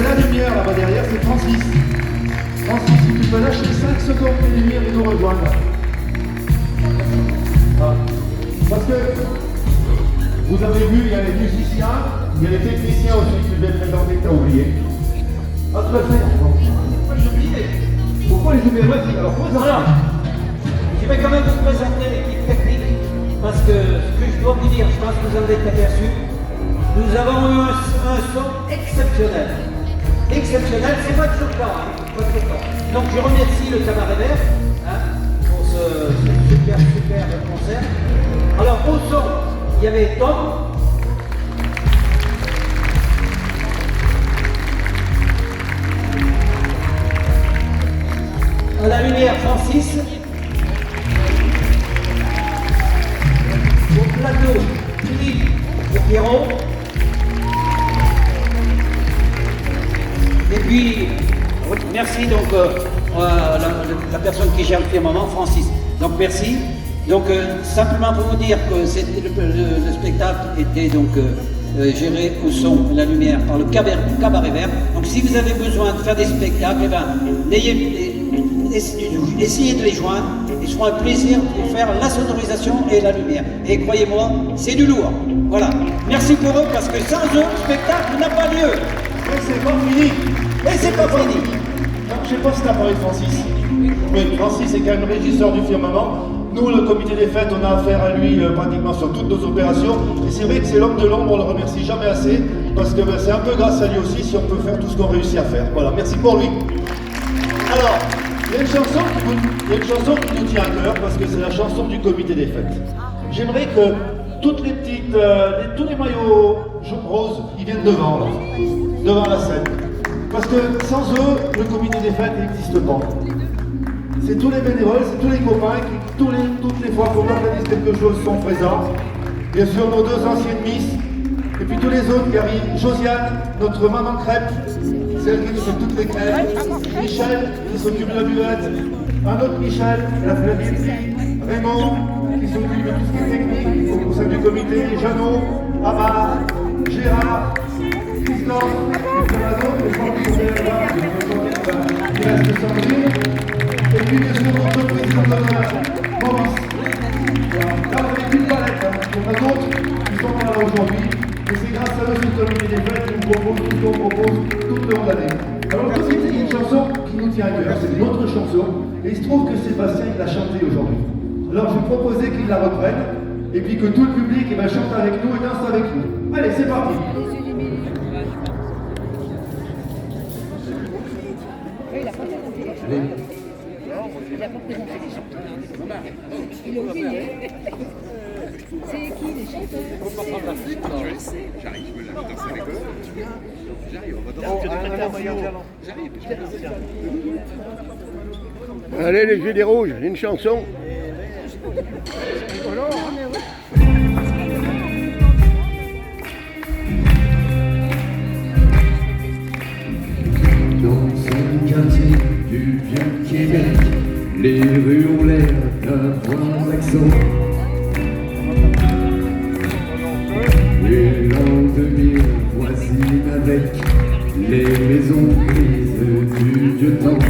y a la lumière là-bas derrière, c'est Francis. Francis, si tu peux lâcher 5 secondes de lumière et nous rejoindre. Ah. Parce que vous avez vu, il y a les musiciens, il y a les techniciens aussi qui devaient présenter que tu as oublié. Ah, tout à fait. Pourquoi j'ai oublié? Pourquoi les oubliés? Vas-y, alors présente. Je vais quand même vous présenter l'équipe technique parce que ce que je dois vous dire, je pense que vous en êtes aperçu, nous avons eu un son exceptionnel. Exceptionnel, c'est pas toujours le cas, hein, pas toujours le cas. Donc je remercie le Cabaret Vert pour ce super concert. Alors au son, il y avait Tom. À la lumière, Francis. Au plateau, Philippe et Pierrot. Et puis, merci donc la personne qui gère le firmament, Francis. Donc merci. Donc simplement pour vous dire que le spectacle était donc géré au son, la lumière par le Cabaret Vert. Donc si vous avez besoin de faire des spectacles, eh ben, essayez de les joindre. Ils seront un plaisir de faire la sonorisation et la lumière. Et croyez-moi, c'est du lourd. Voilà. Merci pour eux parce que sans eux, le spectacle n'a pas lieu. Et c'est pas fini. Et c'est pas fini. Donc, je sais pas si tu as parlé de Francis. Mais Francis est quand même le régisseur du firmament. Nous, le comité des fêtes, on a affaire à lui pratiquement sur toutes nos opérations. Et c'est vrai que c'est l'homme de l'ombre, on le remercie jamais assez. Parce que c'est un peu grâce à lui aussi si on peut faire tout ce qu'on réussit à faire. Voilà, merci pour lui. Alors, il y a une chanson qui nous tient à cœur parce que c'est la chanson du comité des fêtes. J'aimerais que toutes les petites, tous les maillots roses, ils viennent devant, là, devant la scène. Parce que sans eux, le comité des fêtes n'existe pas. C'est tous les bénévoles, c'est tous les copains qui, toutes les fois qu'on organise quelque chose, sont présents. Bien sûr, nos 2 anciennes Miss, et puis tous les autres qui arrivent. Josiane, notre maman crêpe, celle qui nous fait toutes les crêpes. Michel, qui s'occupe de la buvette. Un autre Michel, qui a fait la billetterie. Raymond, qui s'occupe de tout ce qui est technique au sein du comité. Jeannot, Amar, Gérard, Christophe, et plein d'autres, je crois qu'ils sont bien là, il reste Sandrine. Et puis bien sûr notre président d'honneur, Maurice. Voilà. Là on n'est qu'une palette, hein. Il y en a d'autres qui sont pas là aujourd'hui. Et c'est grâce à eux que le comité des fêtes qui nous propose tout ce qu'on propose tout le long de l'année. Alors je sais qu'il y a une chanson qui nous tient à cœur, c'est une autre chanson. Et il se trouve que Sébastien il l'a chantée aujourd'hui. Alors je proposais qu'il la reprenne. Et puis que tout le public chante avec nous et danse avec nous. Allez, c'est parti. Il n'a pas présenté les chanteurs. Il a oublié. C'est qui les chanteurs? Je le sais, j'arrive, je me lave dans sa rigole. J'arrive, on va dans J'arrive. Allez les Gilets rouges, une chanson. Dans son quartier du Vieux-Québec, les rues ont l'air d'avoir l'accent. Les l'an 2000 voisinent avec les maisons grises du vieux temps.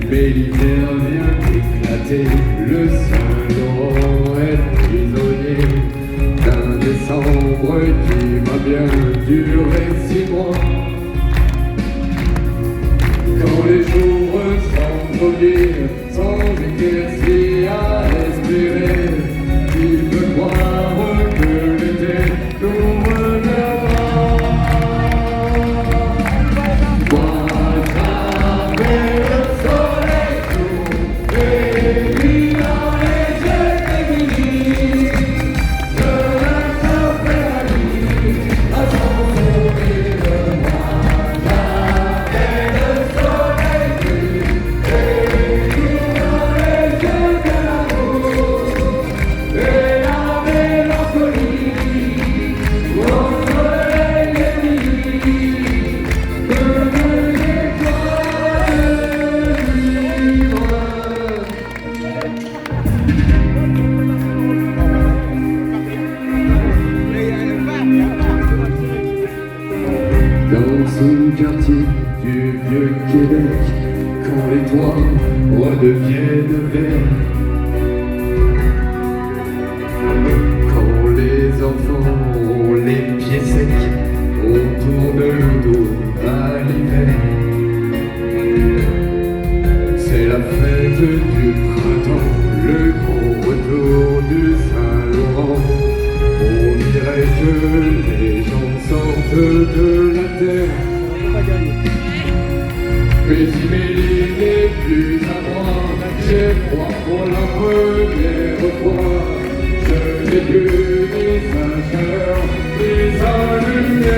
Mais l'hiver vient éclater, le Saint-Laurent est prisonnier d'un décembre qui va bien durer 6 mois. Quand les jours s'envolent sans éclaircie à espérer, il peut croire que l'été nous reviendra. Moi, j'avais le soleil chaud et lui dans les yeux définis, je l'attrapais la nuit à son sourire. Moi, j'avais le soleil chaud et lui dans les yeux de l'amour. dans ce quartier du vieux Québec, quand les toits redeviennent verts, quand les enfants ont les pieds secs, on tourne le dos à l'hiver. C'est la fête du printemps, le grand retour du Saint-Laurent. On dirait que les gens sortent de la terre. Mais Imélie n'est plus à moi, j'ai froid pour la première fois. Je n'ai plus ni sa chaleur, ni sa lumière.